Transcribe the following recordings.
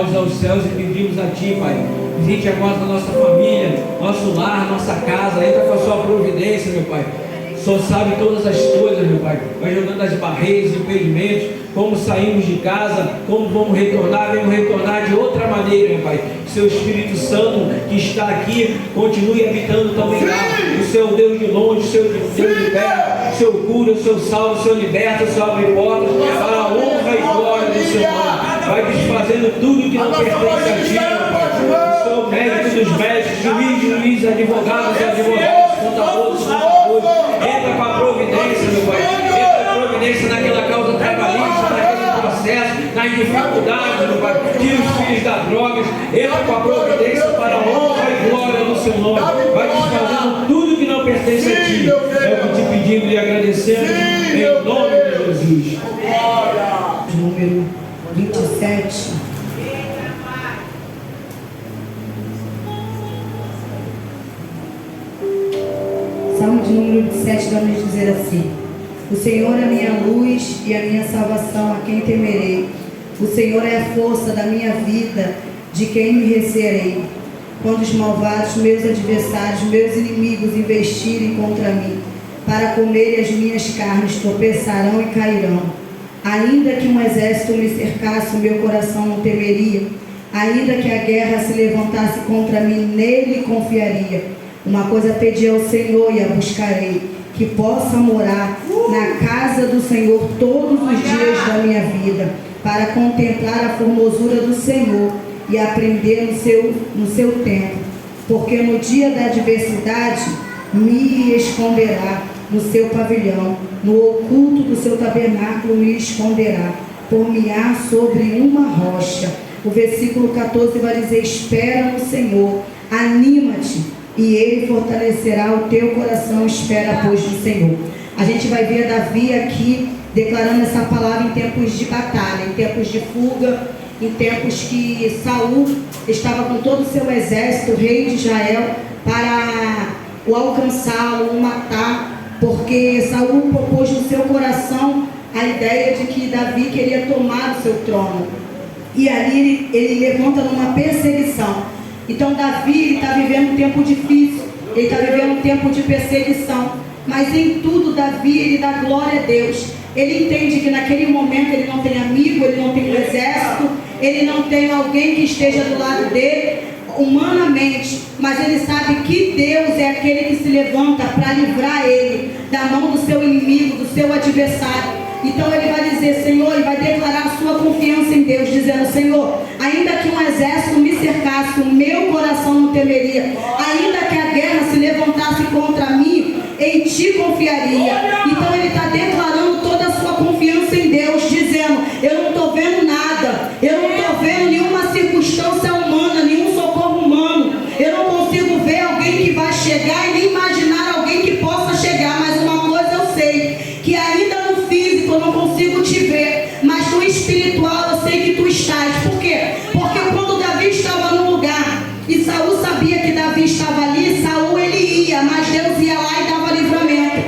olhos aos céus e pedimos a Ti, Pai. Visite agora a nossa família, nosso lar, nossa casa. Entra com a Sua providência, meu Pai. O Senhor sabe todas as coisas, meu Pai. Vai jogando as barreiras, impedimentos, como saímos de casa, como vamos retornar de outra maneira, meu Pai. Seu Espírito Santo que está aqui, continue habitando também lá. O Seu Deus de longe, o Seu Deus de perto, o Seu cura, o Seu salva, o Seu liberta, o Seu abre portas, para a honra e glória do Seu nome. Vai desfazendo tudo que não pertence a Ti, meu Pai. O Seu médico dos médicos, juiz, advogados, contadores. Entra com a providência, meu Pai. Entra com a providência naquela causa trabalhista, naquele processo, nas dificuldades, meu Pai. Tira os filhos das drogas. Entra com a providência para a honra e glória do Seu nome. Vai desfazendo tudo que não pertence a Ti. É o que te pedimos e agradecemos em nome de Jesus. Número 27. Salmo de número 27 vai nos dizer assim: o Senhor é a minha luz e a minha salvação, a quem temerei? O Senhor é a força da minha vida, de quem me recearei? Quando os malvados, meus adversários, meus inimigos investirem contra mim, para comerem as minhas carnes, tropeçarão e cairão. Ainda que um exército me cercasse, o meu coração não temeria. Ainda que a guerra se levantasse contra mim, nele confiaria. Uma coisa pedi ao Senhor e a buscarei, que possa morar na casa do Senhor todos os dias da minha vida, para contemplar a formosura do Senhor e aprender no seu tempo. Porque no dia da adversidade me esconderá no seu pavilhão, no oculto do seu tabernáculo me esconderá, por-me-á sobre uma rocha. O versículo 14 vai dizer: espera no Senhor, anima-te, e Ele fortalecerá o teu coração. Espera, pois, no Senhor. A gente vai ver Davi aqui declarando essa palavra em tempos de batalha, em tempos de fuga, em tempos que Saul estava com todo o seu exército, o rei de Israel, para o alcançá-lo, o matar, porque Saul propôs no seu coração a ideia de que Davi queria tomar o seu trono. E ali ele levanta numa perseguição. Então Davi está vivendo um tempo difícil, ele está vivendo um tempo de perseguição, mas em tudo Davi ele dá glória a Deus. Ele entende que naquele momento ele não tem amigo, ele não tem um exército, ele não tem alguém que esteja do lado dele humanamente, mas ele sabe que Deus é aquele que se levanta para livrar ele da mão do seu inimigo, do seu adversário. Então ele vai dizer, Senhor, ele vai declarar a sua confiança em Deus, dizendo: Senhor, ainda que um exército me cercasse, o meu coração não temeria. Ainda que a guerra se levantasse contra mim, em Ti confiaria. Então ele está declarando toda a sua confiança em Deus, dizendo: eu não estou vendo nada, eu não estou vendo nenhuma circunstância humana, nenhum socorro humano, eu não consigo ver alguém que vai chegar e nem imaginar alguém que possa chegar, mas uma coisa eu sei, que ainda no físico eu não consigo te ver, mas no espiritual eu sei que Tu estás. Por quê? Porque quando Davi estava no lugar e Saul sabia que Davi estava ali, Saul ele ia, mas Deus ia lá e dava livramento.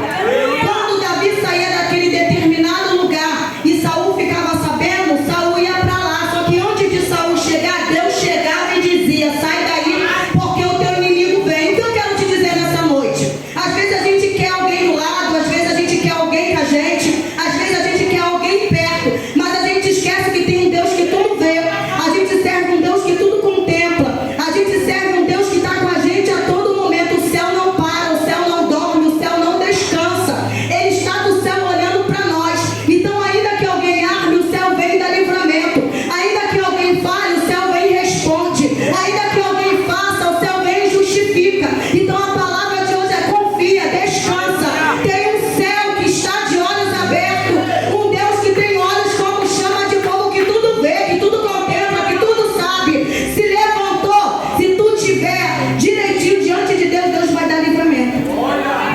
Quando Davi saía daquele determinado lugar e Saul ficava sabendo, Saul ia para lá. Só que antes de Saul chegar, Deus chegava e dizia: sai daí, porque o teu inimigo vem. O que eu quero te dizer nessa noite? Às vezes a gente quer alguém do lado, às vezes a gente quer alguém com a gente, às vezes a gente quer alguém perto, mas a gente esquece que tem um Deus que tudo vê. A gente serve um Deus que tudo contempla. A gente serve um Deus que está com a gente a todo momento. O céu não para, o céu não dorme, o céu não descansa. Ele está do céu olhando para nós. Então ainda que alguém arme, o céu vem e dá livramento. Ainda que alguém fale, o céu vem e responde. Ainda que alguém faça, o céu vem e justifica. Então a palavra de hoje é: confia, descansa. Tem um céu que está de olhos abertos, um Deus que tem olhos como chama de fogo, que tudo vê, que tudo contempla, que tudo sabe. Se levantou, se tu tiver direitinho diante de Deus, Deus vai dar livramento.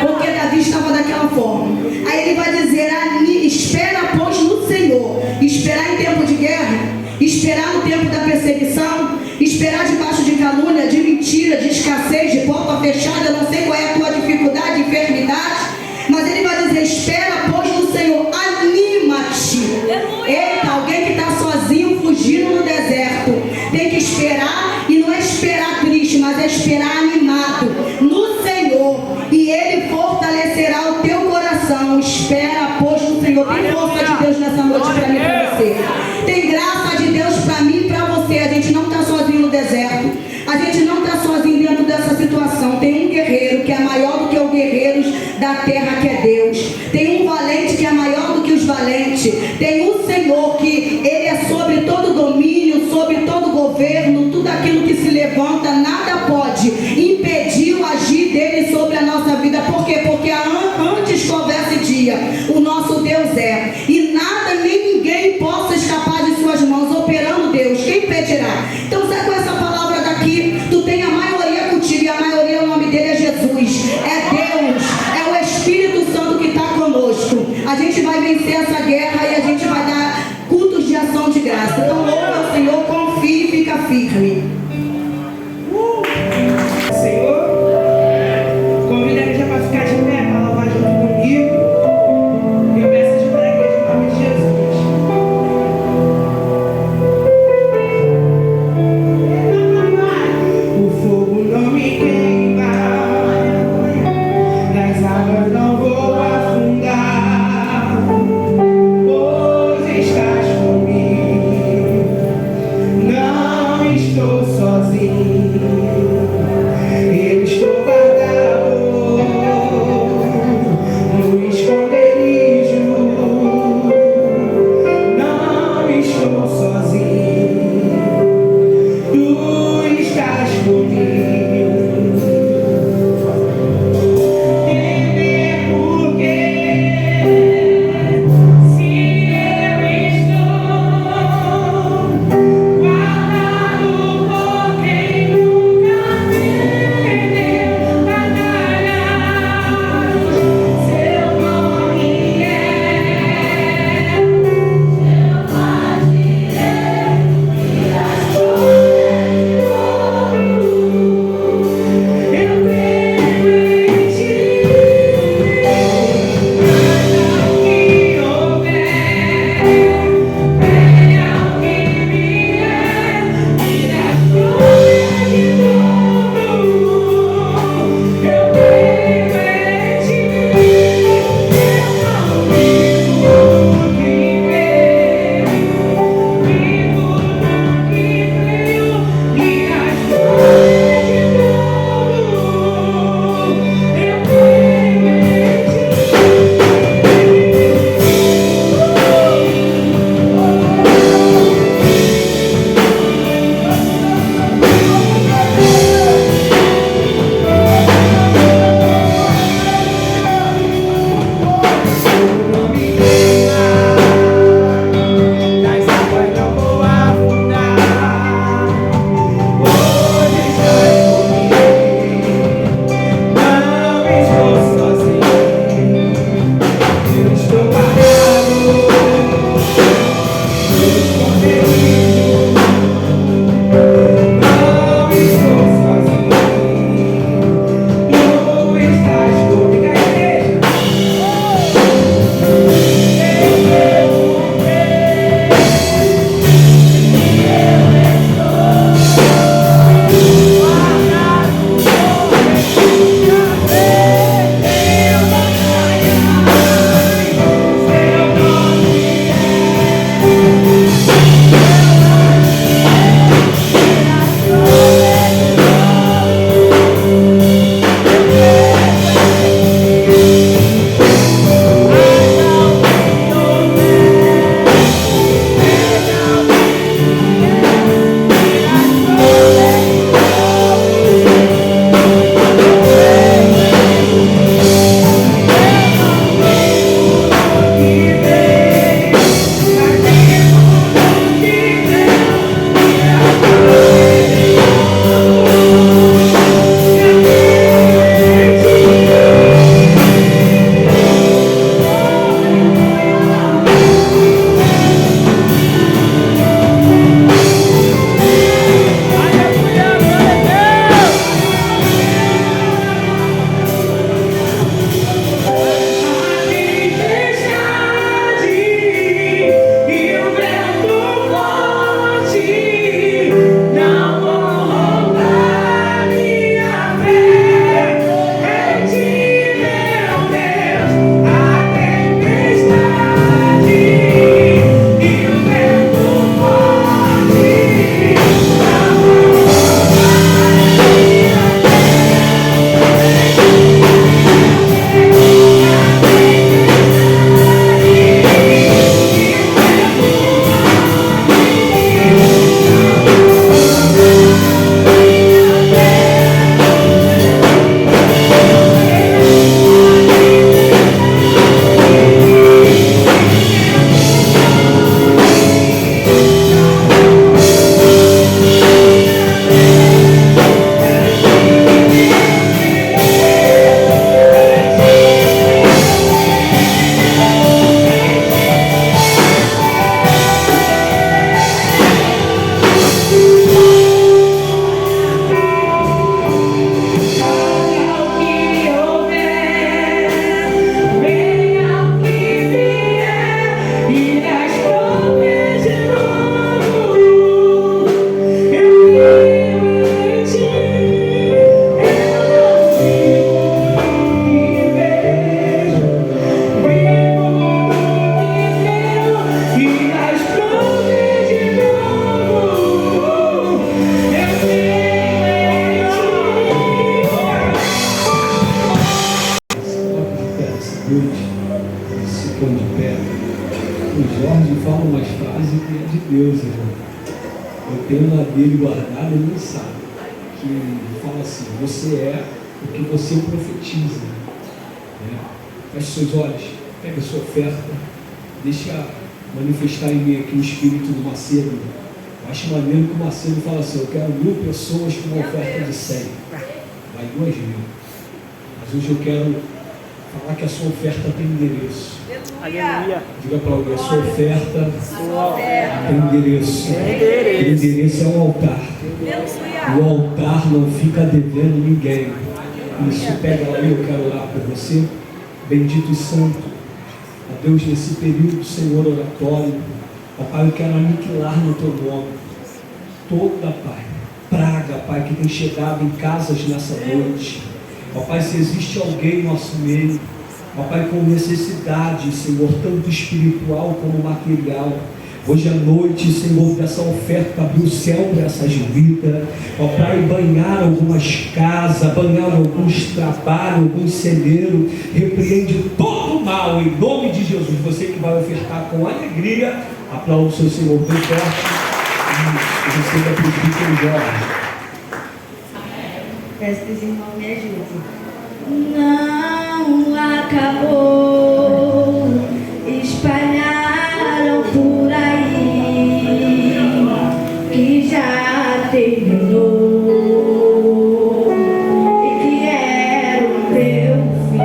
Porque Davi estava daquela forma. Aí ele vai dizer: espera, pois, no Senhor. Esperar em tempo de guerra, esperar no tempo da perseguição, esperar debaixo de calúnia, de mentira, de escassez, de porta fechada. Eu não sei qual é a tua dificuldade, enfermidade, mas ele vai dizer: espera, pois, no Senhor, anima-te. Eita, alguém que está sozinho, fugindo no deserto. da terra que é Deus. Tem um valente que é maior do que os valentes. Tem o Senhor que Ele é sobre todo domínio, sobre todo governo. Tudo aquilo que se levanta, nada pode impedir o agir dele sobre a nossa vida. Por quê? Porque antes que houvesse dia, o nosso Deus é. E nada nem ninguém possa escapar de suas mãos, operando Deus. Quem impedirá? Então, sai com essa palavra daqui. Tu tem a maioria contigo, e a maioria, o nome dele é Jesus. É Deus, é o Espírito Santo que está conosco. A gente vai vencer essa guerra e a gente vai dar cultos de ação de graça. Então, louva ao Senhor, confie e fica firme. Senhor, convida a igreja para ficar de pé, para louvar junto comigo. Eu peço ajuda da igreja em nome de Jesus. O fogo não me queima, nas águas não vou afundar, pois estás comigo. Não estou Eu tenho uma dele guardada, ele não sabe. Que fala assim: você é o que você profetiza. Né? Feche seus olhos, pega a sua oferta, deixa manifestar em mim aqui o espírito do Macedo. Eu acho maneiro que o Macedo fala assim: eu quero 1000 pessoas com uma oferta de 100. Vai 2.000. Mas hoje eu quero falar que a sua oferta tem endereço. Aleluia. Diga para alguém: a sua oferta tem endereço. O endereço é o altar. O altar não fica devendo ninguém. Isso, pega lá, eu quero orar por você. Bendito e santo, ó Deus, nesse período, Senhor, oratório, ó Pai, eu quero aniquilar no teu nome toda, Pai, praga, Pai, que tem chegado em casas nessa noite. Ó Pai, se existe alguém no nosso meio, ó Pai, com necessidade, Senhor, tanto espiritual como material, hoje à noite, Senhor, dessa oferta, abrir o céu para essas vidas, ó Pai, banhar algumas casas, banhar alguns trabalhos, alguns celeiros, repreende todo o mal, em nome de Jesus. Você que vai ofertar com alegria, aplaude o seu Senhor bem forte, e receba a presbítero Jorge. Peço que os irmãos me ajudem. Não acabou, espalharam por aí que já terminou e que era o teu fim,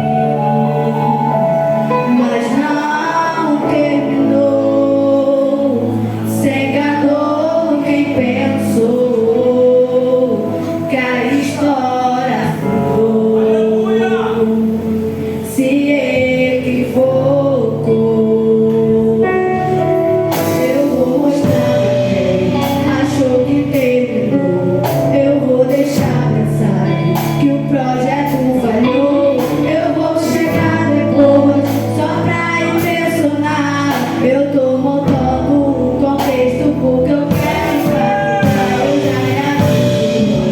mas não terminou. Se enganou quem pensou que a história ficou, se equivocou. Eu vou mostrar pra quem achou que terminou. Eu vou deixar mensagem que o projeto falhou. Eu vou chegar depois só pra impressionar. Eu tô montando um contexto porque eu quero impactar. Eu já me aviso,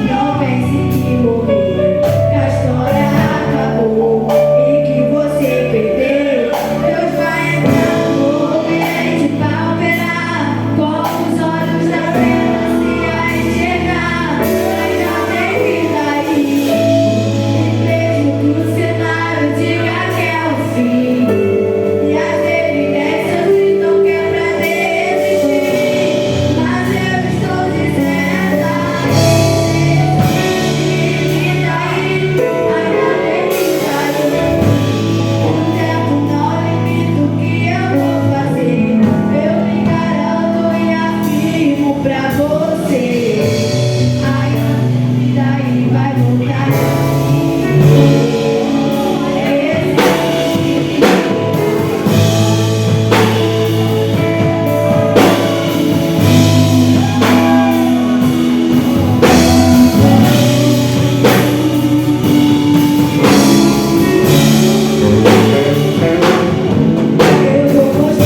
não pense que morreu, que a história acabou e que você perdeu. Deus vai entrar no ambiente pra operar, com os olhos apenas e a enxergar. Mas já tem vida aí, e mesmo que o cenário diga que é o fim, e as evidências gritam que é pra desistir, mas eu estou dizendo o tempo não limita o que eu vou fazer. Eu me garanto e afirmo pra você. Ainda daí vai voltar. Eu vou mostrar pra quem achou que terminou. Eu vou deixar mensagem, o projeto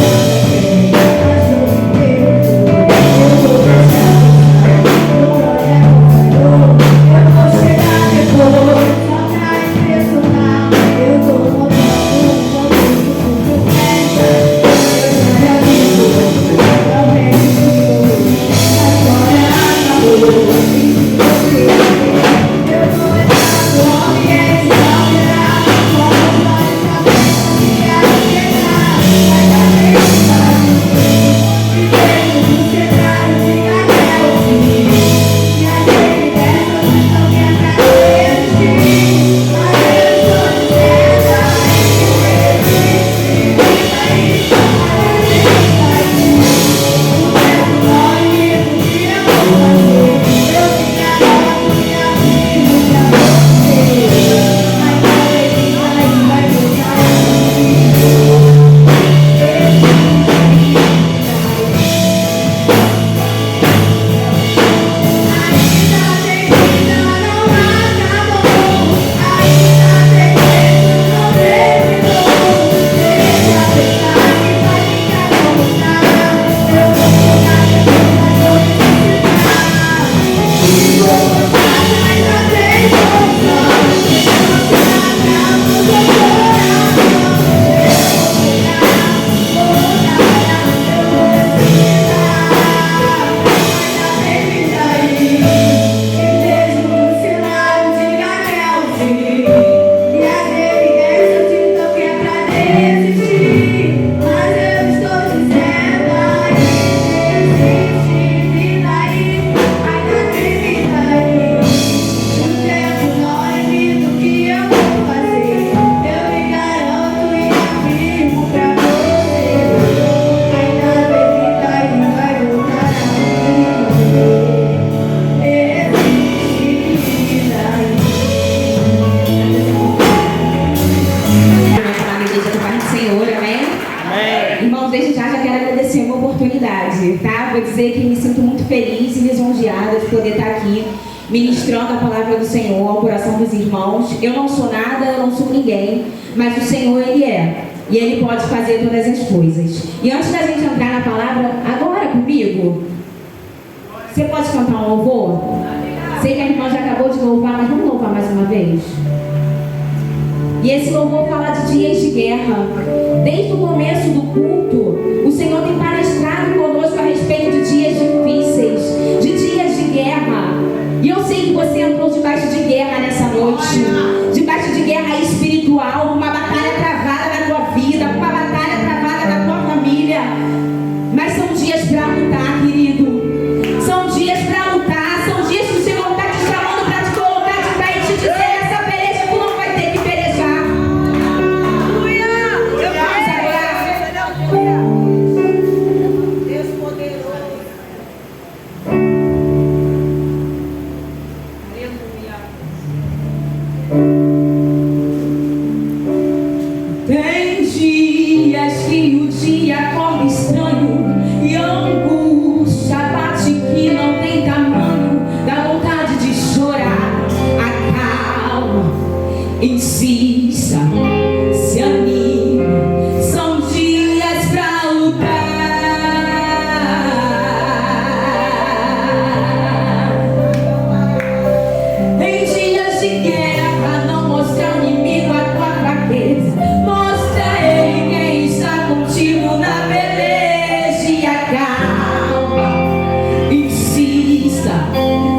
falhou. Eu vou chegar depois só pra impressionar. Eu tô montando um contexto porque eu quero. Eu já me aviso, não pense que morreu, a história acabou e você perdeu. Eu vou entrar no ambiente pra operar, com os olhos abertos e a enxergar. Mas já tem mensagem, e mesmo que o cenário diga que é o fim, e as evidências estão que é pra desistir, mas eu estou dizendo o tempo não limita o que eu vou fazer. Eu me garanto e lisonjeada de poder estar aqui ministrando a palavra do Senhor, ao coração dos irmãos. Eu não sou nada, eu não sou ninguém, mas o Senhor, Ele é. E Ele pode fazer todas as coisas. E antes da gente entrar na palavra, agora comigo, você pode cantar um louvor? Sei que a irmã já acabou de louvar, mas vamos louvar mais uma vez? E esse louvor fala de dias de guerra. Desde o começo do culto, o Senhor tem palestrado conosco a respeito de dias difíceis, de dias de guerra. E eu sei que você entrou debaixo de guerra nessa noite, debaixo de guerra espiritual, uma batalha travada na tua vida, uma batalha travada na tua família. Mas são dias para lutar, querido. São dias para lutar, são dias que o Senhor está te chamando para te colocar de pé e te dizer: essa peleja tu não vai ter que pelejar. Vamos adorar. Deus poderoso. Tem dias que o dia corre estranho e a angústia bate que não tem tamanho, dá vontade de chorar. Acalma, insista, se anime, são dias pra lutar. Em dias de guerra, não mostra ao inimigo a tua fraqueza, mostra a ele quem está contigo na peleja. E acalma, insista,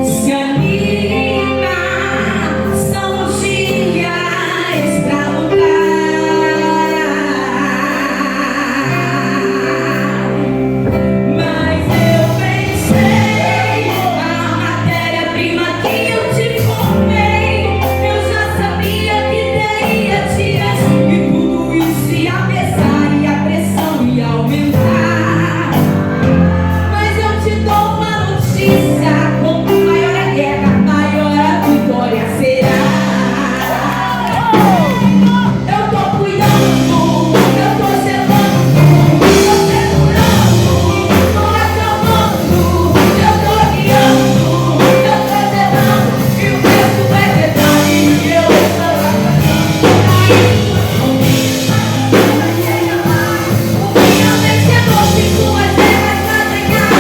se anima, são dias pra lutar. Mas eu pensei, a matéria-prima que eu te formei, eu já sabia que teria dias que tudo isso ia pesar e a pressão ia aumentar. Mas eu te dou uma notícia: quanto maior a guerra, maior a vitória será. Eu tô cuidando, eu tô zelando, tô segurando, tô acalmando, eu tô guiando, eu tô zelando, e o resto é detalhe, e eu estou acalmando. O minha vencedor tem suas guerras pra ganhar,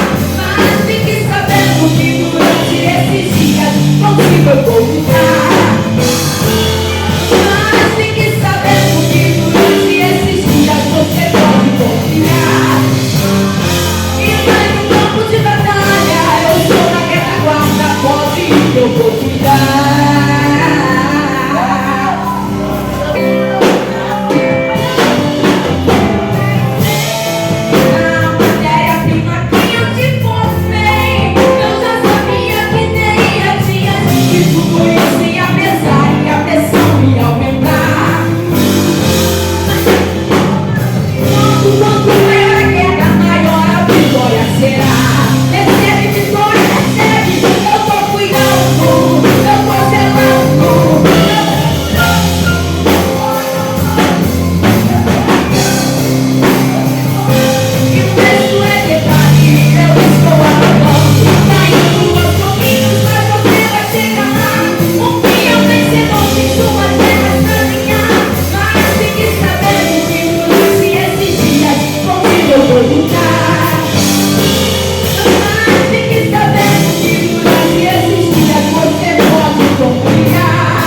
mas fique sabendo que durante esses dias contigo eu vou lutar. Mas fique sabendo que durante esses dias você pode confiar. E vai no campo de batalha, eu estou na retaguarda, pode ir que eu vou cuidar. A matéria-prima que eu te formei, eu já sabia que teria dias que tudo isso ia pesar e a pressão ia aumentar. Quanto maior a guerra, maior a vitória será. Recebe vitória, recebe. Eu tô cuidando, eu tô zelando. E o resto é detalhe, eu estou acabando. Caindo aos pouquinhos, mas você vai chegar lá. O meu vencedor tem suas guerras pra ganhar. Mas fique sabendo que durante esses dias contigo eu vou lutar. Mas fique sabendo que durante esses dias você pode confiar.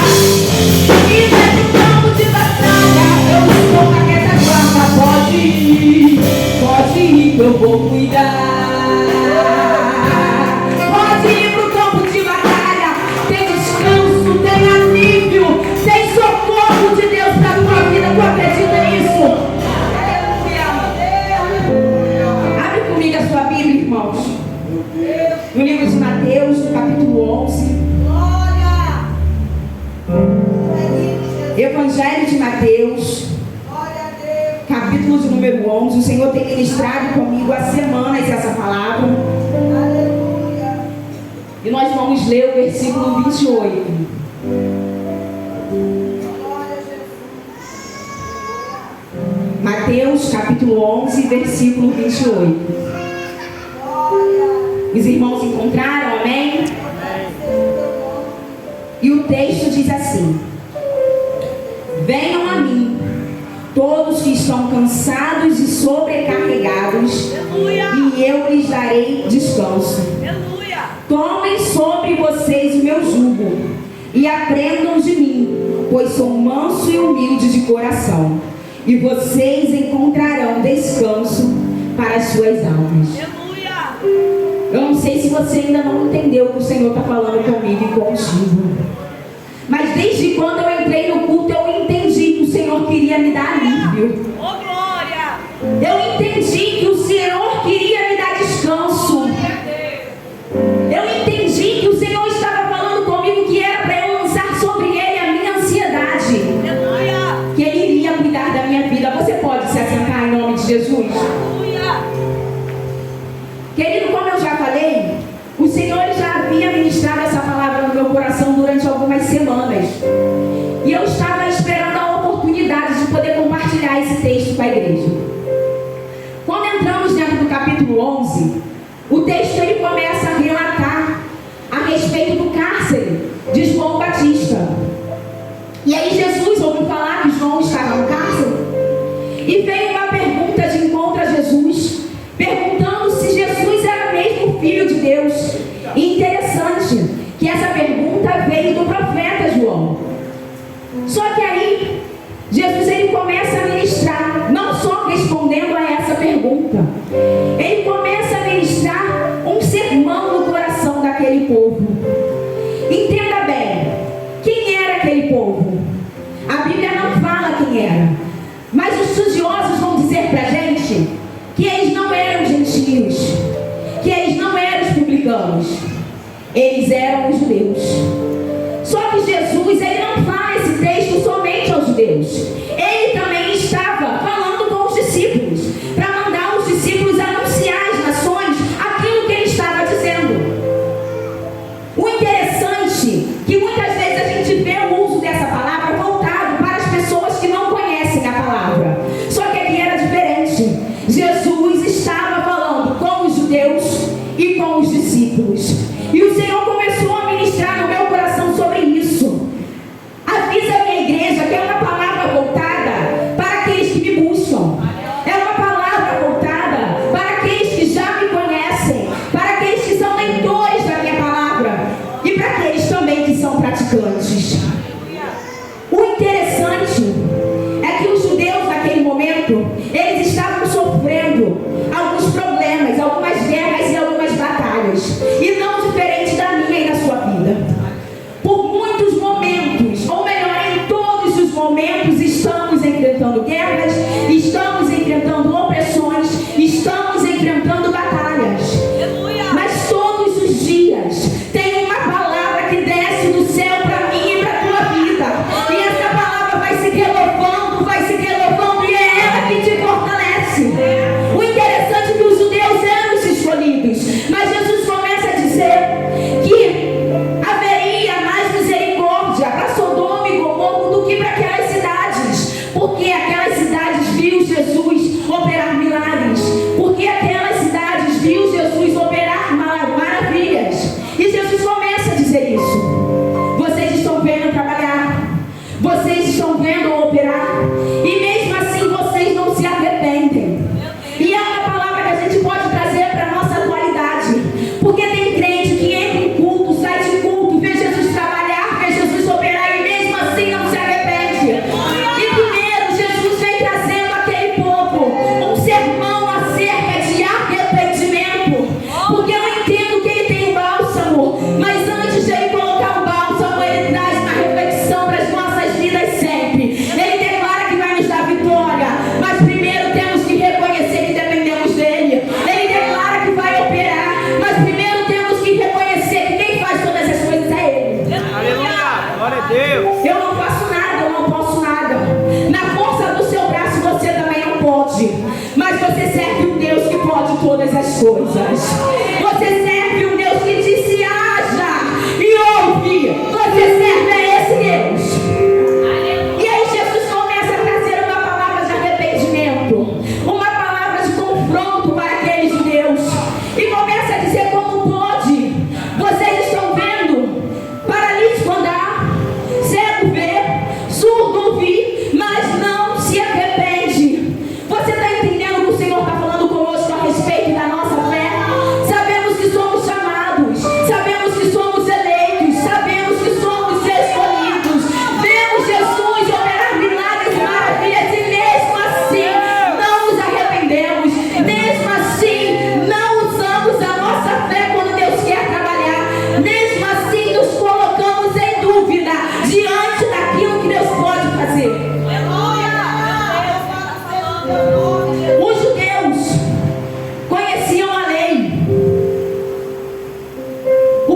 E vai pro campo de batalha, eu estou na retaguarda, pode ir que eu vou cuidar. Pode ir pro campo de batalha, tem descanso, tem alívio, tem socorro de Deus pra tua vida, tu acredita nisso? Abre comigo a sua Bíblia, irmãos, no livro de Mateus, no capítulo 11. Evangelho de Mateus, capítulo de número 11. O Senhor tem ministrado comigo há semanas essa palavra. E nós vamos ler o versículo 28. Mateus, capítulo 11, versículo 28. Os irmãos encontraram, amém? cansados e sobrecarregados, Aleluia. e eu lhes darei descanso. Aleluia. Tomem sobre vocês o meu jugo e aprendam de mim, pois sou manso e humilde de coração, e vocês encontrarão descanso para as suas almas. Aleluia. Eu não sei se você ainda não entendeu o que o Senhor está falando comigo e contigo, mas desde quando eu entrei no culto eu entendi que o Senhor queria me dar alívio. Oh, glória. Eu entendi que o Senhor queria me dar descanso. Eu entendi que o Senhor estava falando comigo que era para eu lançar sobre Ele a minha ansiedade, Aleluia. que Ele iria cuidar da minha vida. Você pode se assentar em nome de Jesus? Aleluia. Querido, como eu já falei, o Senhor já havia ministrado essa palavra no meu coração durante algumas semanas. E eu estava esperando a oportunidade de poder compartilhar esse texto com a igreja. Quando entramos dentro do capítulo 11, o texto ele começa a relatar a respeito do cárcere de João Batista. E aí Jesus ouviu falar que João estava no cárcere e veio uma pergunta de encontro a Jesus, perguntando se Jesus era mesmo filho de Deus. E interessante que essa pergunta veio do profeta João. Só que aí Jesus ele começa a ministrar, não só respondendo a essa pergunta, ele começa a ministrar um sermão no coração daquele povo. Entenda bem, quem era aquele povo? A Bíblia não fala quem era, mas os estudiosos vão dizer pra gente que eles não eram gentios, que eles não eram os publicanos, eles eram os judeus. Só que Jesus ele não fala esse texto somente aos judeus, ele também estava falando com os discípulos, para mandar os discípulos anunciar às nações aquilo que ele estava dizendo. O interessante é que muitas vezes a gente vê o uso dessa palavra voltado para as pessoas que não conhecem a palavra, só que aqui era diferente. Jesus estava falando com os judeus e com os discípulos, e o Senhor começou a ministrar no meu coração sobre isso. Avisa a minha igreja que é uma palavra voltada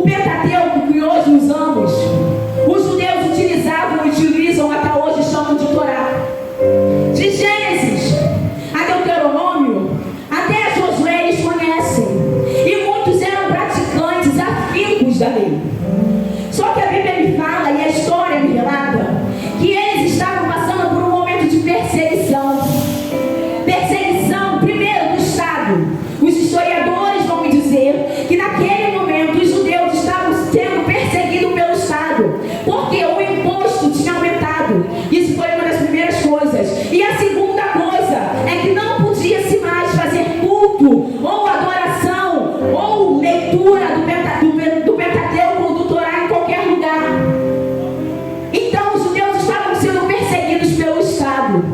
Pentateuco que hoje usamos, os judeus utilizavam e utilizam até hoje, chamam de Torá. De Gênesis a Deuteronômio, até Josué eles conhecem. E muitos eram praticantes afinco da lei. Só que a Bíblia me fala e a história me relata que eles estavam passando por um momento de perseguição. Perseguição, primeiro, do Estado. Os historiadores vão me dizer que naquele momento os judeus estavam sendo perseguidos pelo Estado, porque o imposto tinha aumentado. Isso foi uma das primeiras coisas. E a segunda coisa é que não podia-se mais fazer culto, ou adoração, ou leitura do Pentateuco ou do Torá em qualquer lugar. Então os judeus estavam sendo perseguidos pelo Estado.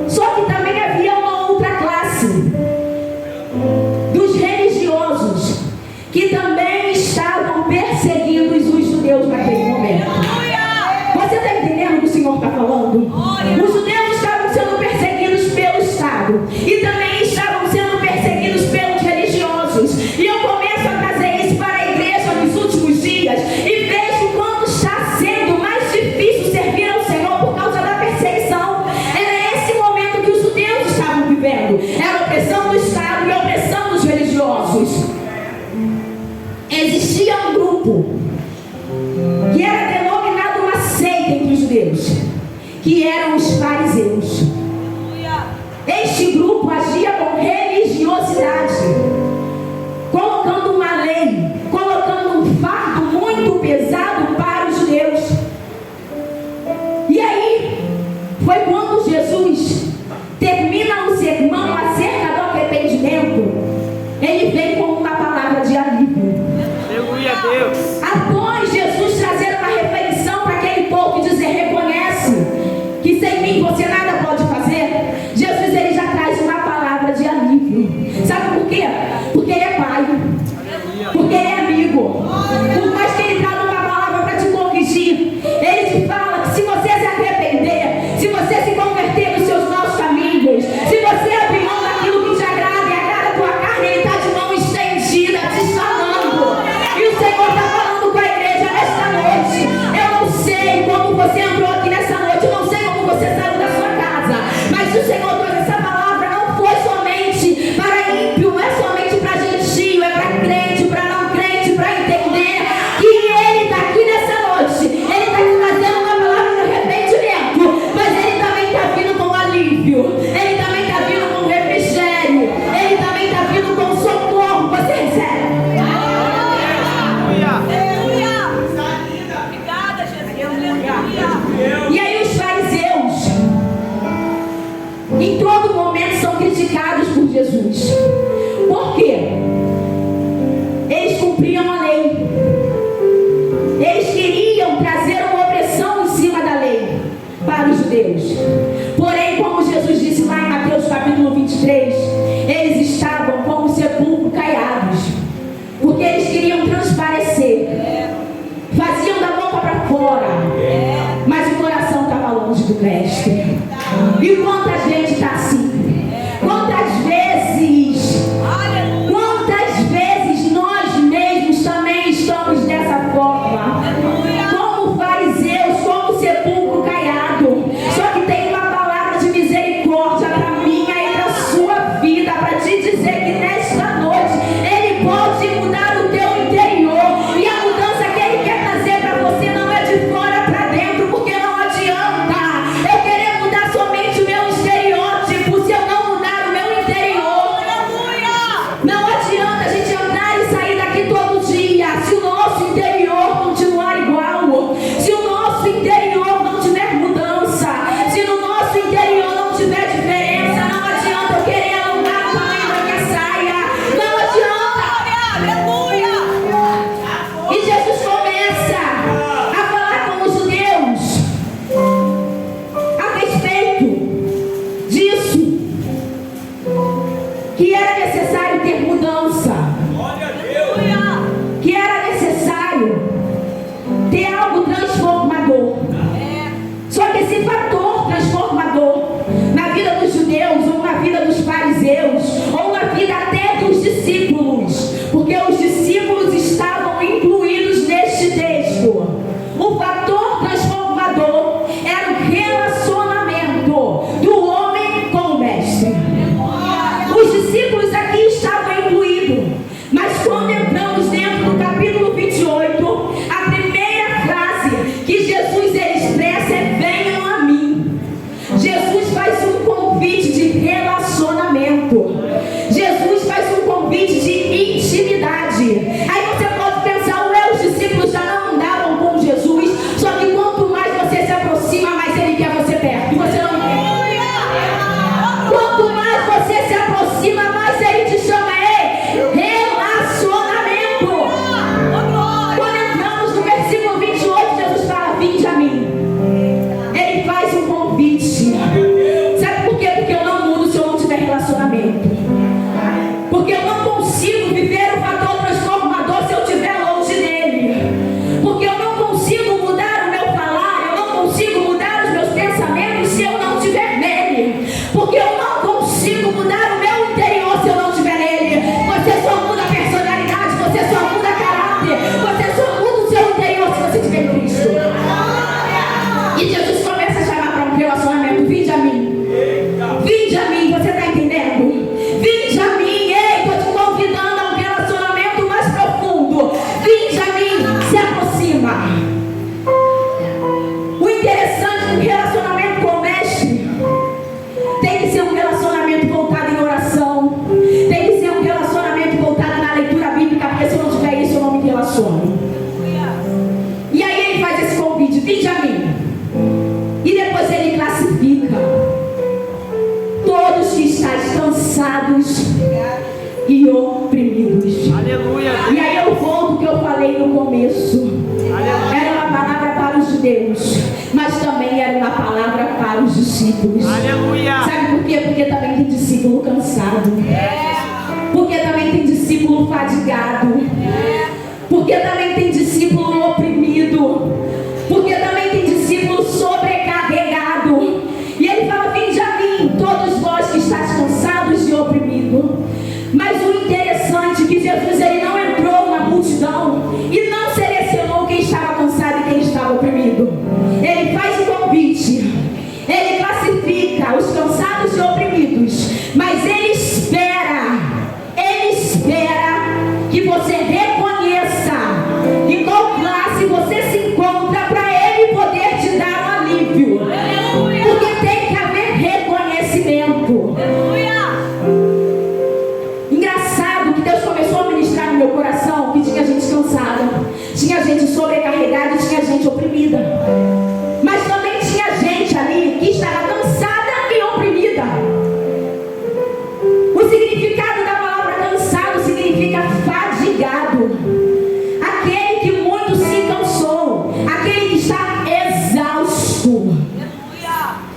Só que também havia uma outra classe, dos religiosos, que também estavam perseguindo os judeus naquele momento. Você está entendendo o que o Senhor está falando? Os judeus estavam sendo perseguidos pelo Estado e também estavam sendo perseguidos pelos religiosos. E eu começo a trazer isso para a igreja nos últimos dias e vejo quanto está sendo mais difícil servir ao Senhor por causa da perseguição. Era esse momento que os judeus estavam vivendo. Era a opressão do Estado e a opressão dos religiosos. Existia um grupo que era denominado uma seita entre os judeus, que eram os fariseus. Este grupo agia com religiosidade, colocando uma lei, colocando um fardo muito pesado para os judeus. E aí foi quando Jesus termina o sermão acerca do arrependimento, ele vem com uma palavra de alívio. Aleluia a Deus. Após Jesus trazer uma reflexão para aquele povo e dizer: reconhece que sem mim você nada pode fazer, Jesus ele já traz uma palavra de alívio. Sabe por quê? Porque ele é pai, porque ele é amigo. Por mais que ele traga uma palavra para te corrigir, ele te fala que se você se arrepender, se você se converter nos seus maus caminhos, se você abrir mão daquilo que te agrada e agrada a tua carne, ele está de mão estendida, te chamando. E o Senhor está falando com a igreja nesta noite. Eu não sei como você entrou aqui nessa noite, eu não sei como você saiu da sua casa, mas o Senhor trouxe essa palavra, não foi somente para ímpio, não é somente para gentio, é para crente, para não crente, para entender que Ele está aqui nessa noite. Ele está te trazendo uma palavra de arrependimento, mas Ele também está vindo com alívio, Ele também está vindo com refrigério, Ele também está vindo com socorro. Você recebe? Obrigada, Jesus. Aleluia. E aí os fariseus, em todo momento, são criticados por Jesus. Por quê? Eles cumpriam a lei. Eles queriam trazer uma opressão em cima da lei para os judeus. Porém, como Jesus disse lá em Mateus capítulo 23, eles estavam como sepulcro caiados, porque eles queriam transparecer. Faziam da boca para fora, mas o coração estava longe do mestre. E quanta gente está assim? Quantas vezes nós mesmos também estamos dessa forma, como fariseus, como sepulcro caiado. Só que tem uma palavra de misericórdia para minha e para a sua vida, para te dizer que nesta noite Ele pode mudar o teu interior. E a mudança que Ele quer trazer para você não é de fora para dentro, porque não adianta eu querer mudar somente o meu vinde a mim. E depois ele classifica: todos que estáis cansados e oprimidos. Aleluia. E aí eu volto o que eu falei no começo. Era uma palavra para os judeus, mas também era uma palavra para os discípulos. Aleluia. Sabe por quê? Porque também tem discípulo cansado. Porque também tem discípulo fadigado. Porque também tem discípulo oprimido. Porque também tem discípulo sobrecarregado. E ele fala: vinde a mim, todos vós que estáis cansados e oprimidos. Mas o interessante é que Jesus, ele não entrou na multidão e não selecionou quem estava cansado e quem estava oprimido. Ele faz o convite, ele classifica os cansados e oprimidos, mas ele espera que você reconheça em qual classe você se encontra para ele poder te dar um alívio. Porque tem que haver reconhecimento. Engraçado que Deus começou a ministrar no meu coração que tinha gente cansada, tinha gente sobrecarregada e tinha gente oprimida. Mas também tinha gente ali que estava cansada e oprimida. O significado da palavra cansado significa fadigado. Aquele que muito se cansou, aquele que está exausto.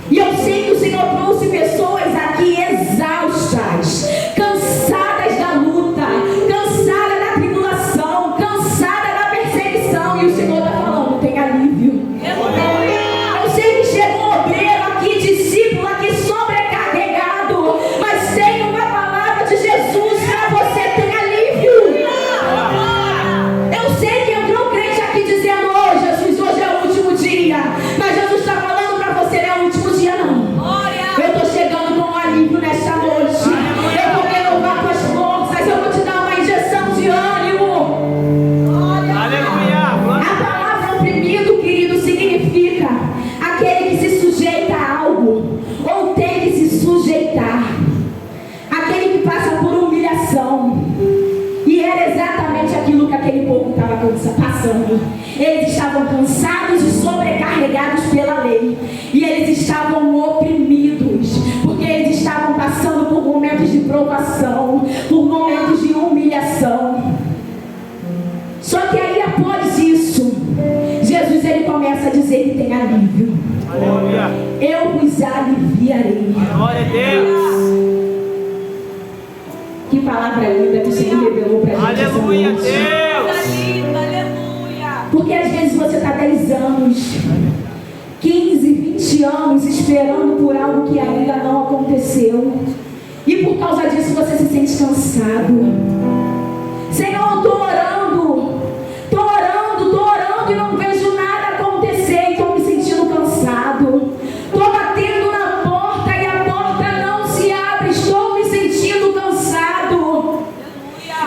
E eu sei que o Senhor trouxe pessoas aqui exaustas, cansadas da luta, cansadas da tribulação, cansadas da perseguição. E o Senhor está falando: tem alívio. Eu sei que chegou um obreiro aqui, discípulo aqui sobrecarregado, mas tem uma palavra de Jesus para você: tem alívio. Eu sei que entrou crente aqui dizendo: oh Jesus, hoje é o último dia. Mas Jesus está falando para você: não é o último dia não. Eu estou chegando com um alívio nesta noite. Eu vou renovar tuas forças. Eu vou te dar uma injeção de ânimo. Aleluia. A palavra oprimido, querido, significa aquele que se sujeita a algo ou tem que se sujeitar. Aquele que passa por humilhação. E era exatamente aquilo que aquele povo estava passando. Eles estavam cansados e sobrecarregados pela lei. E eles estavam oprimidos, porque eles estavam passando por momentos de provação, por momentos de humilhação. Só que aí, após isso, Jesus, ele começa a dizer que tem alívio. Aleluia. Eu vos aliviarei. Glória a Deus. Que palavra linda que o Senhor revelou para a gente essa Aleluia, noite. Deus. Porque às vezes você está 10 anos, 15, 20 anos esperando por algo que ainda não aconteceu. E por causa disso você se sente cansado. Senhor, eu estou orando e não vejo nada acontecer. E estou me sentindo cansado. Estou batendo na porta e a porta não se abre. Estou me sentindo cansado.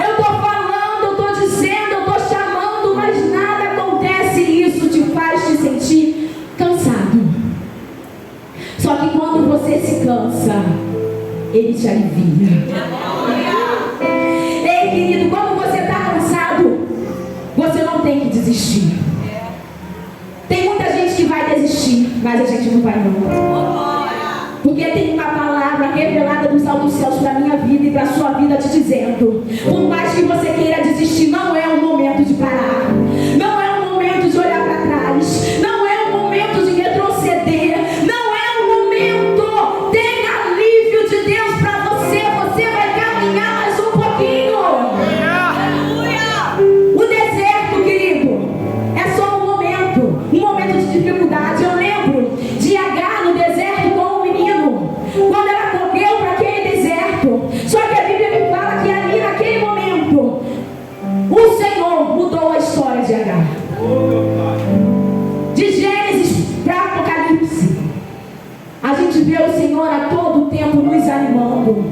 Eu estou falando, eu estou dizendo, eu estou chamando, mas nada acontece. Isso te faz te sentir cansado. Só que quando você se cansa, ele te alivia. Ei, querido, quando você está cansado, você não tem que desistir. Tem muita gente que vai desistir, mas a gente não vai não. Porque tem uma palavra revelada dos altos céus para a minha vida e para a sua vida te dizendo: por mais que você queira desistir, não é o momento de parar. Não é o momento de olhar para trás. Não é o momento de retroceder. Não é o momento. Tem alívio de Deus para você. Você vai caminhar mais um pouquinho. O deserto, querido, é só um momento de dificuldade. Eu lembro de Agar no deserto com o menino, quando ela correu para aquele deserto. Só que a Bíblia me fala que ali naquele momento o Senhor mudou a história de Agar. De Gênesis para Apocalipse, a gente vê o Senhor a todo tempo nos animando,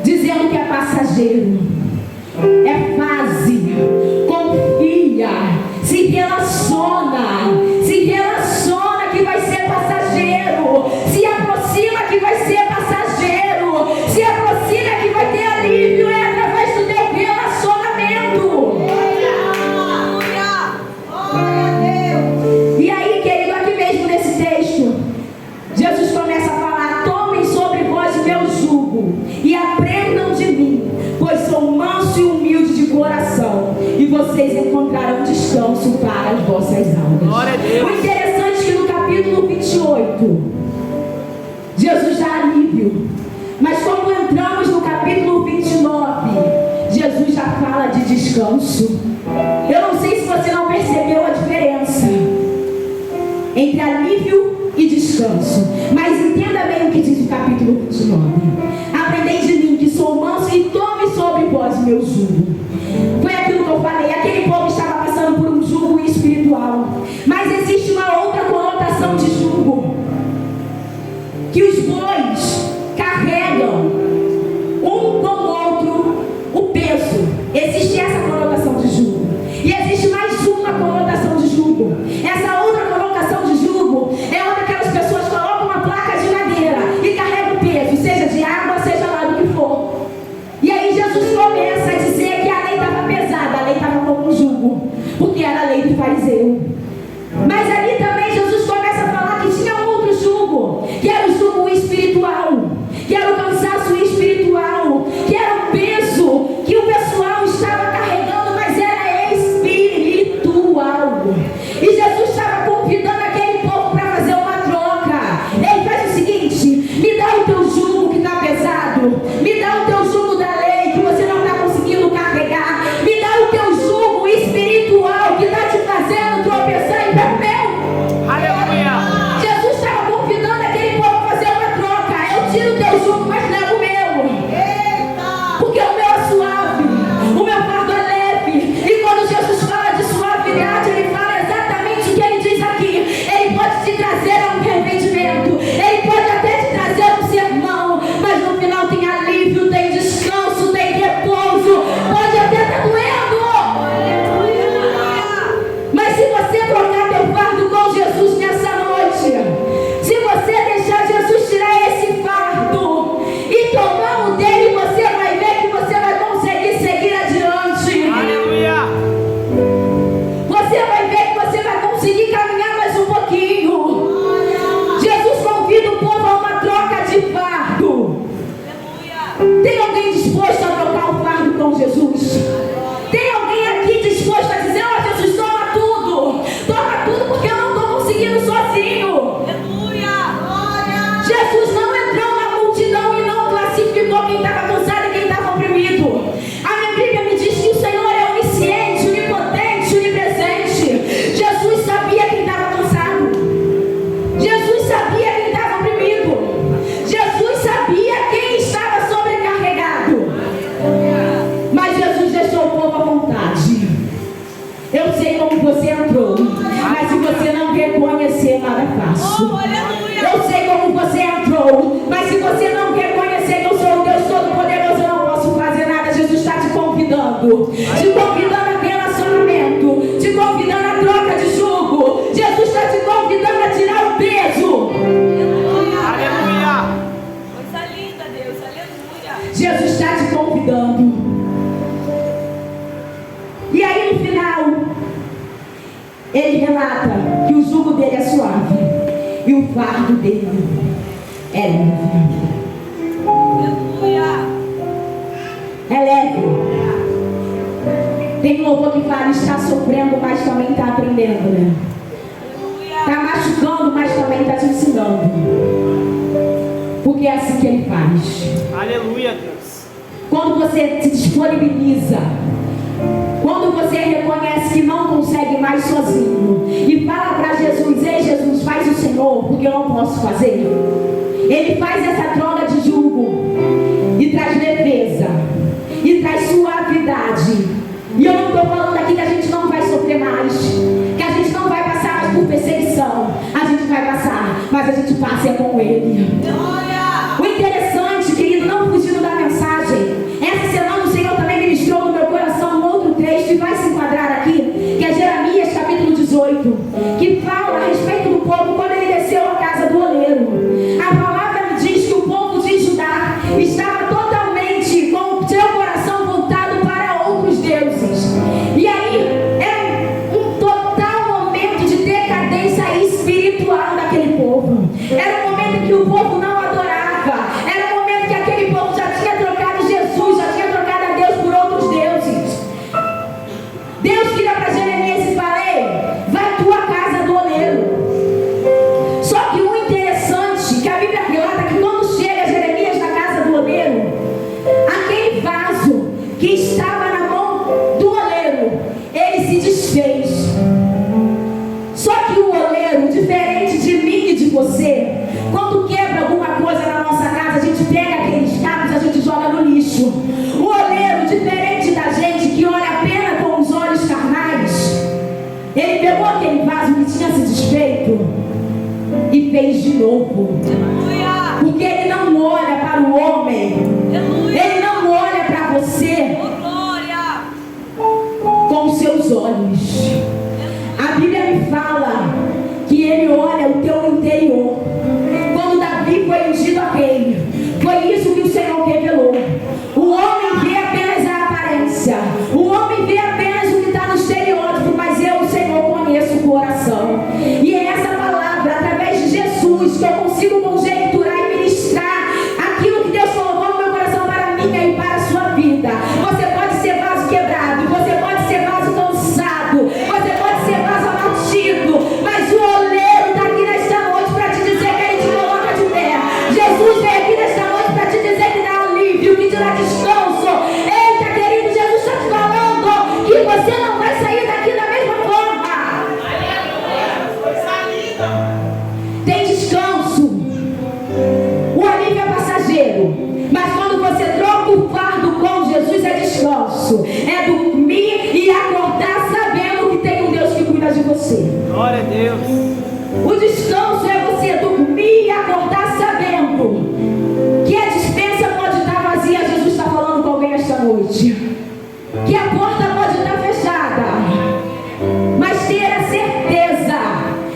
dizendo que é passageiro, é fase, confia, se relaciona que vai ser passageiro, se aproxima que vai ser passageiro, se aproxima que vai ter alívio, é através do teu relacionamento. E aí, descanso para as vossas almas. Glória a Deus. O interessante é que no capítulo 28, Jesus dá alívio. Mas quando entramos no capítulo 29, Jesus já fala de descanso. Eu não sei se você não percebeu a diferença entre alívio e descanso. Mas entenda bem o que diz o capítulo 29. Aprendei de mim que sou manso e tome sobre vós o meu jugo. Foi aquilo que eu falei. Aquele povo estava passando por um jugo espiritual. Mas existe uma outra conotação de jugo. Que os bois carregam um com o outro o peso. Existe essa conotação de jugo. E existe mais uma conotação de jugo. Essa outra conotação de jugo é onde aquelas pessoas colocam uma placa de madeira e carregam o peso, seja de água, seja lá do que for. E aí Jesus começa a dizer que a lei estava pesada, a lei estava como um jugo, porque era a lei do fariseu. Mas ali também Jesus começa a falar que tinha outro jugo, que era o jugo espiritual, que era o cansaço espiritual, que era o peso que o pessoal estava carregando, mas era espiritual. E Jesus estava convidando aquele povo para fazer uma troca. Ele faz o seguinte: me dá o teu jugo que está pesado, me dá o teu jugo da lei que você não está conseguindo carregar, me dá o teu jugo espiritual que está te fazendo tropeçar e dar meu. Aleluia. Jesus estava convidando aquele povo a fazer uma troca. Eu tiro o teu jugo, mas leva o meu. Porque o meu é suave, o meu fardo é leve. E quando Jesus fala de suavidade, ele fala exatamente o que ele diz aqui. Ele pode te trazer a um arrependimento, ele pode até te trazer um sermão, mas no final tem alívio, tem descanso, tem repouso. Pode até estar doendo, mas se você trocar teu fardo com Jesus nessa noite, se você deixar Jesus tirar esse fardo e tomar o dele, você vai ver que você vai conseguir seguir adiante. Aleluia. Você vai ver que você vai conseguir caminhar mais um pouquinho. Jesus convida o povo a uma troca de fardo. Tem alguém disposto a trocar o fardo com Jesus? Tem alguém aqui disposto a dizer: ó, Jesus, toma tudo, porque eu não estou conseguindo sozinho. Jesus não entrou na multidão e não classificou quem estava cansado e quem estava oprimido. A minha Bíblia me diz que o Senhor é onisciente, onipotente, onipresente. Jesus sabia quem estava cansado. Jesus sabia quem estava oprimido. Jesus sabia quem estava sobrecarregado. Mas Jesus deixou o povo à vontade. Eu sei como você entrou, mas se você não reconhecer, nada é fácil. Eu sei como você entrou, mas se você não reconhecer que eu sou o Deus Todo-Poderoso, eu não posso fazer nada. Jesus está te convidando a relacionamento, te convidando a troca de jugo. Jesus está te convidando a tirar o peso. Aleluia. Coisa linda, Deus, aleluia. Jesus está te convidando. E aí no final, ele relata que o jugo dele é suave e o fardo dele é leve. Aleluia. É leve. Tem um louvor que fala: está sofrendo, mas também está aprendendo, né? Está machucando, mas também está te ensinando. Porque é assim que ele faz. Aleluia, Deus. Quando você se disponibiliza, quando você reconhece que não consegue mais sozinho e fala para Jesus: ei Jesus, faz o Senhor, porque eu não posso fazer. Ele faz essa troca de jugo e traz leveza e traz suavidade. E eu não estou falando aqui que a gente não vai sofrer mais, que a gente não vai passar mais por perseguição. A gente vai passar, mas a gente passa é com Ele. O interessante, querido, não fugindo da mensagem, essa semana o Senhor também ministrou no meu coração um outro texto e vai se enquadrar aqui, que é Jeremias capítulo 18, que fala a respeito do povo quando ele desceu à casa do oleiro. A palavra me diz que o povo de Judá estava totalmente com o seu coração voltado para outros deuses. E aí era um total momento de decadência espiritual daquele povo. Era um momento que o povo não adorava Ele pegou aquele vaso que tinha se desfeito e fez de novo. Aleluia. Porque Ele não olha para o homem. Aleluia. Ele não olha para você Oh, glória. com os seus olhos. A Bíblia me fala que Ele olha o teu interior. Quando Davi foi ungido a rei, foi isso que o Senhor revelou. O homem vê apenas a aparência. O homem vê apenas o que está no estereótipo, mas eu, o Senhor, conheço o coração. E é essa palavra, através de Jesus, que eu consigo conjecturar e ministrar aquilo que Deus colocou no meu coração para mim e para a sua vida. Você pode ser vaso quebrado, você pode ser vaso cansado, você pode ser vaso abatido, mas o oleiro está aqui nesta noite para te dizer que Ele te coloca de pé. Jesus veio aqui nesta noite para te dizer que dá alívio, que te dá descanso. Eita, querido, Jesus está te falando que você não vai sair daqui da mesma forma. Tem descanso. O alívio é passageiro, mas quando você troca o fardo com Jesus, é descanso. É dormir e acordar sabendo que tem um Deus que cuida de você. Glória a Deus. O descanso é você dormir e acordar sabendo que a despensa pode estar vazia. Jesus está falando com alguém esta noite. Que a porta pode estar fechada, mas ter a certeza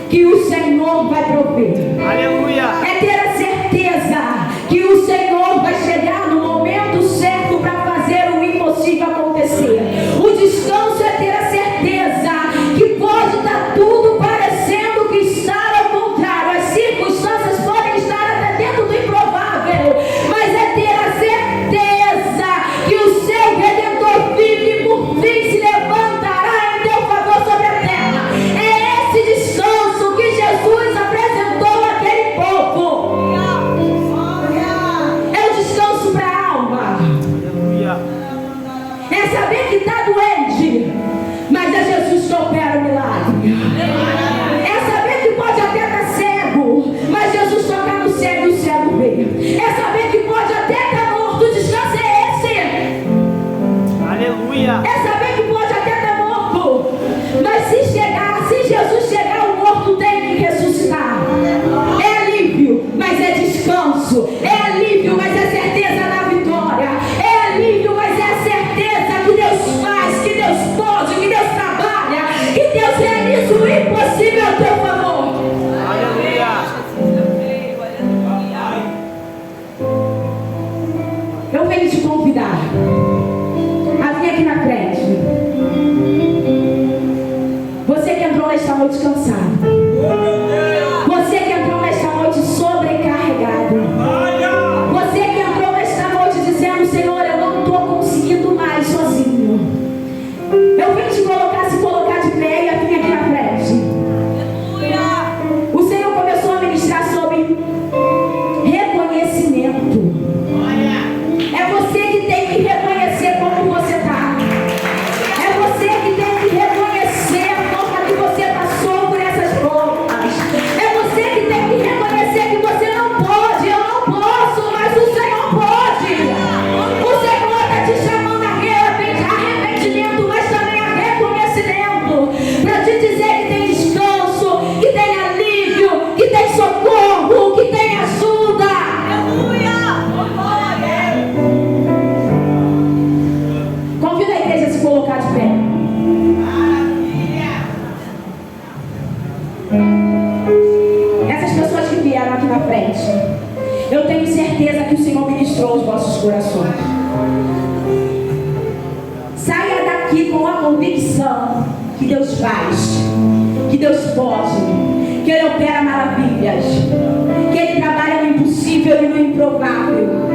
que o Senhor vai prover. Aleluia. É ter a certeza que o Senhor vai chegar no momento certo para fazer o impossível acontecer. O descanso é ter a certeza que pode estar tudo parecendo que está ao contrário. As circunstâncias podem estar até dentro do improvável, mas é ter a certeza que o seu Redentor vive e por fim se levantará em teu favor sobre a terra. É esse descanso que Jesus apresentou àquele povo. É o descanso para a alma. Aleluia. É saber que está doente, mas é Jesus que opera o milagre. É saber que pode até estar cego, mas Jesus toca no cego e o cego vê. É saber que pode até estar morto, o descanso é esse. Aleluia. É saber que pode até estar morto, mas se Jesus chegar, o morto tem que ressuscitar. É alívio, mas é descanso. É alívio, mas é certeza da vitória. É alívio, mas é a certeza que Deus faz, que Deus pode, que Deus trabalha, que Deus realiza o impossível ao teu favor. Aleluia. Eu venho te convidar a vir aqui na frente. Você que entrou nesta noite cansado, você que entrou nesta noite sobrecarregado, você que entrou nesta noite dizendo: Senhor, eu não estou conseguindo mais sozinho. Eu vim te colocar, se colocar de pé e vir aqui na frente. O Senhor começou a ministrar sobre reconhecimento. É você que tem que reconhecer como você está. É você que tem que reconhecer a forma que você passou por essas provas. É você que tem que reconhecer que você não pode. Eu não posso, mas o Senhor pode. O Senhor está te chamando a arrependimento, mas também a reconhecimento, para te dizer que tem descanso, que tem alívio, que tem socorro, que tem ajuda. Convido a igreja a se colocar de pé. Essas pessoas que vieram aqui na frente, eu tenho certeza que o Senhor ministrou os vossos corações. Saia daqui com a convicção que Deus faz, que Deus pode, que Ele opera maravilhas, que Ele trabalha no impossível e no improvável.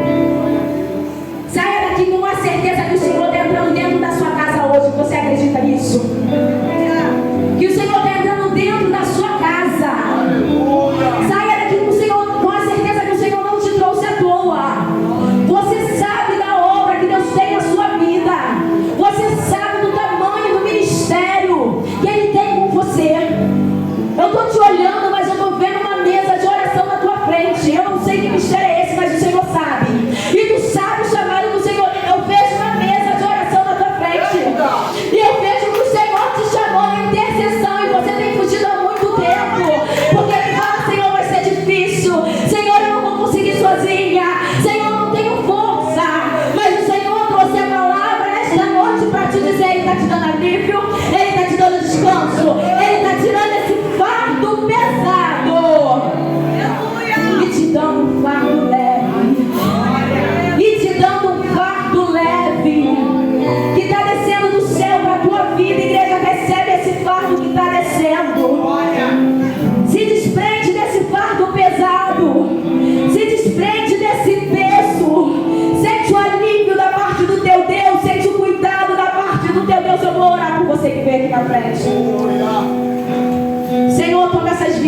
Saia daqui com a certeza que o Senhor está entrando dentro da sua casa hoje. Você acredita nisso? Que o Senhor está entrando dentro da sua casa. Saia daqui com o Senhor, com a certeza que o Senhor não te trouxe à toa. Você sabe da obra que Deus tem na sua vida. Você sabe do tamanho do ministério que Ele tem com você. Eu estou te olhando, mas eu estou vendo uma mesa de oração na tua frente. Eu não sei que mistério é esse, mas o Senhor sabe.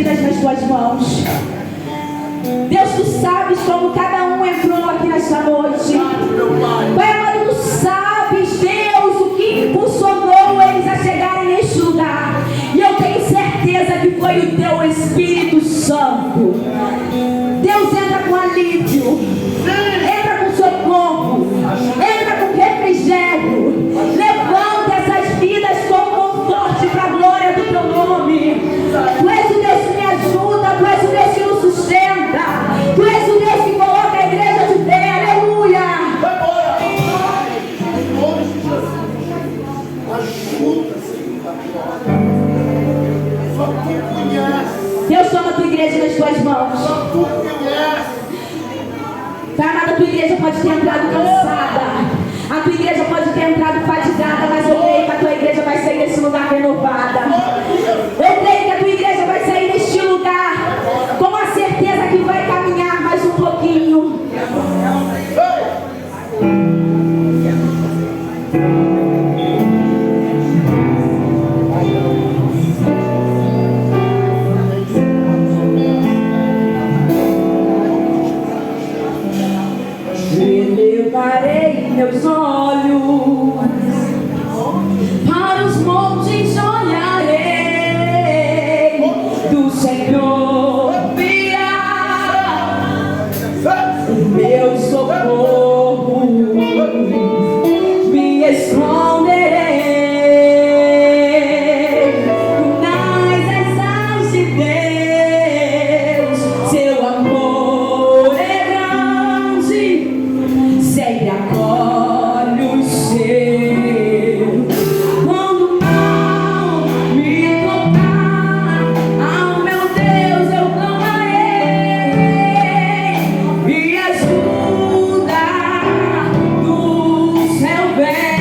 vidas nas tuas mãos. Deus, tu sabes como cada um entrou aqui nesta noite. Pai amado, tu sabes, Deus, o que impulsionou eles a chegarem neste lugar. E eu tenho certeza que foi o teu Espírito Santo. Deus, entra com alívio, entra com socorro, entra com refrigério. Levanta essas vidas com conforto para a glória do teu nome. Tu és o Deus que me ajuda, tu és o Deus que nos sustenta, tu és o Deus que coloca a igreja de pé. Aleluia. Ajuda, Senhor. Só tu conhece. Deus, toma a tua igreja nas tuas mãos. Só tu conhece. Pai amado, a tua igreja pode ter entrado cansada, a tua igreja pode ter entrado fatigada, mas eu creio que a tua igreja vai sair desse lugar renovada. Eu creio que a tua igreja vai sair deste lugar com a certeza que vai caminhar mais um pouquinho. Elevarei meus olhos para os montes, olharei, do Senhor virá o meu socorro, me esconderei nas asas de Deus. Seu amor é grande, sempre acolhe os seus. Quando o mal me tocar, ao meu Deus eu clamarei, me ajuda do céu vem.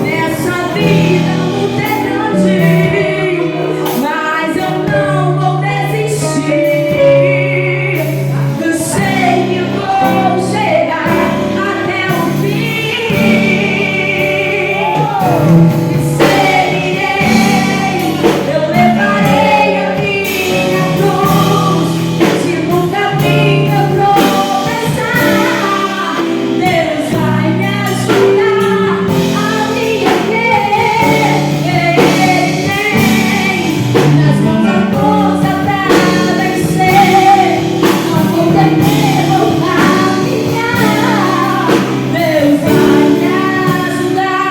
Nessa vida luta é grande, mas eu não vou desistir. Eu sei que vou chegar até o fim. E seguirei, eu levarei a minha cruz. Se no caminho eu tropeçar, Deus vai me ajudar a me erguer. Ele tem nas mãos a força pra vencer. Não vou temer, vou caminhar. Deus vai me ajudar.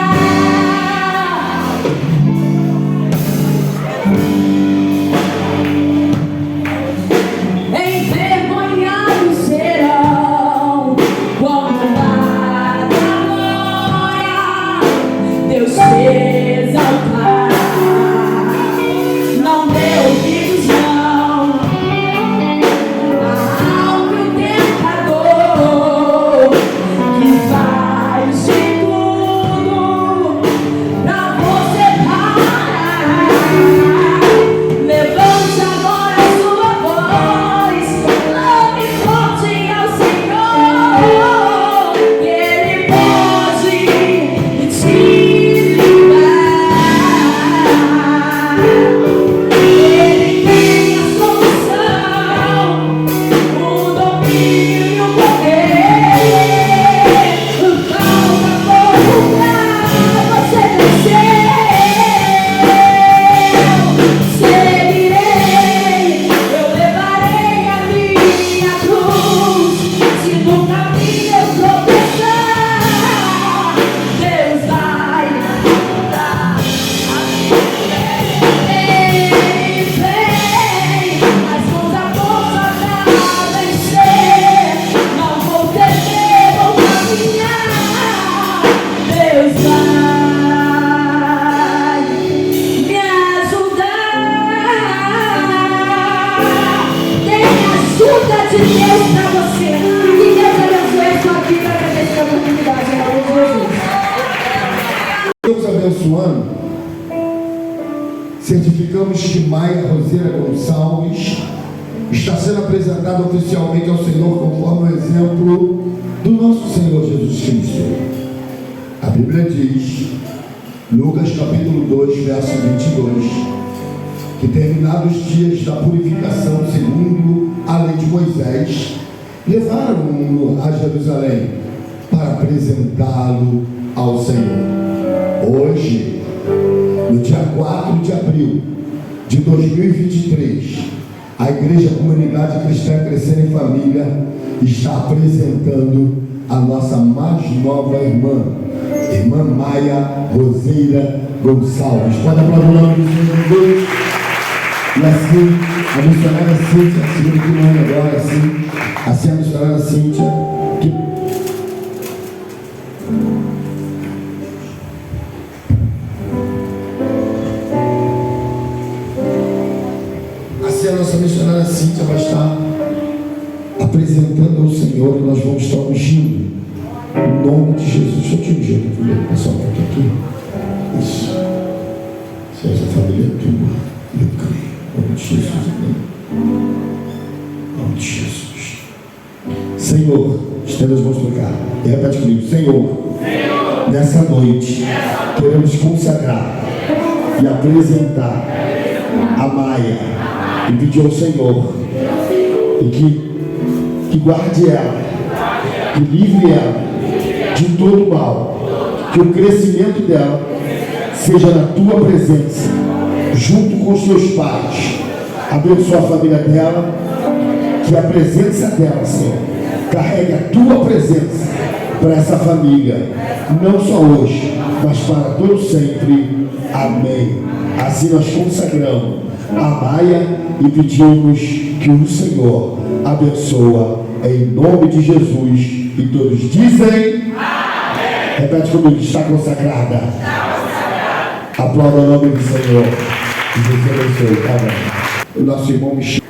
Envergonhados serão quando lá da glória Deus se exaltar. Não dê ouvidos não ao que o tentador, que faz de tudo pra você parar. Levante agora sua voz, clame forte ao Senhor, que Ele pode te livrar. Ele tem a solução, o domínio e o poder. Falta pouco pra você vencer. Seguirei, eu levarei a minha cruz. Se no caminho eu tropeçar, Deus vai me ajudar. Vem, vem, as mãos da força pra vencer. Não vou temer, vou caminhar. Deus vai me ajudar. Tem ajuda de Deus pra você. Que Deus abençoe a sua vida. Agradeço a oportunidade, em nome de Jesus. Deus abençoando, certificamos que Maia Roseira Gonçalves está sendo apresentada oficialmente ao Senhor conforme o exemplo do nosso Senhor Jesus Cristo. A Bíblia diz, Lucas capítulo 2, verso 22, que, terminados os dias da purificação segundo a lei de Moisés, levaram-no a Jerusalém para apresentá-lo ao Senhor. Hoje, no dia 4 de abril de 2023, a Igreja Comunidade Cristã Crescendo em Família está apresentando a nossa mais nova irmã Maia Roseira Gonçalves. Pode aplaudir o nome do Senhor. E assim, a missionária Cíntia, segura aqui no ano agora, assim a missionária Cíntia, a nossa missionária Cíntia vai estar apresentando ao Senhor e nós vamos estar ungindo em nome de Jesus. Deixa eu te ungir aqui, filho. É só um pouquinho aqui. Isso. Se essa família é tua, eu creio. Em nome de Jesus. Em nome de Jesus. Senhor, estenda as mãos para cá. E repete comigo. Senhor, nessa noite, queremos consagrar e apresentar a Maia. E pedir ao Senhor que guarde ela, que livre ela de todo mal, que o crescimento dela seja na tua presença, junto com os teus pais. Abençoa a família dela, que a presença dela, Senhor, carregue a tua presença para essa família, não só hoje, mas para todo sempre. Amém. Assim nós consagramos a Maia e pedimos que o Senhor abençoa em nome de Jesus. E todos dizem amém. Repete comigo, está consagrada. Aplauda o nome do Senhor. E Deus abençoe. Amém. O nosso irmão Michel.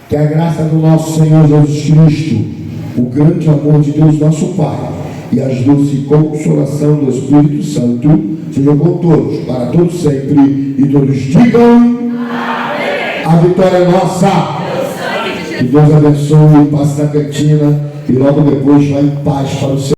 Que a graça do nosso Senhor Jesus Cristo, o grande amor de Deus nosso Pai e as doce consolação do Espírito Santo sejam com todos, para todos sempre, e todos digam amém. A vitória é nossa. Que Deus abençoe, passe na cantina e logo depois vá em paz para o Senhor.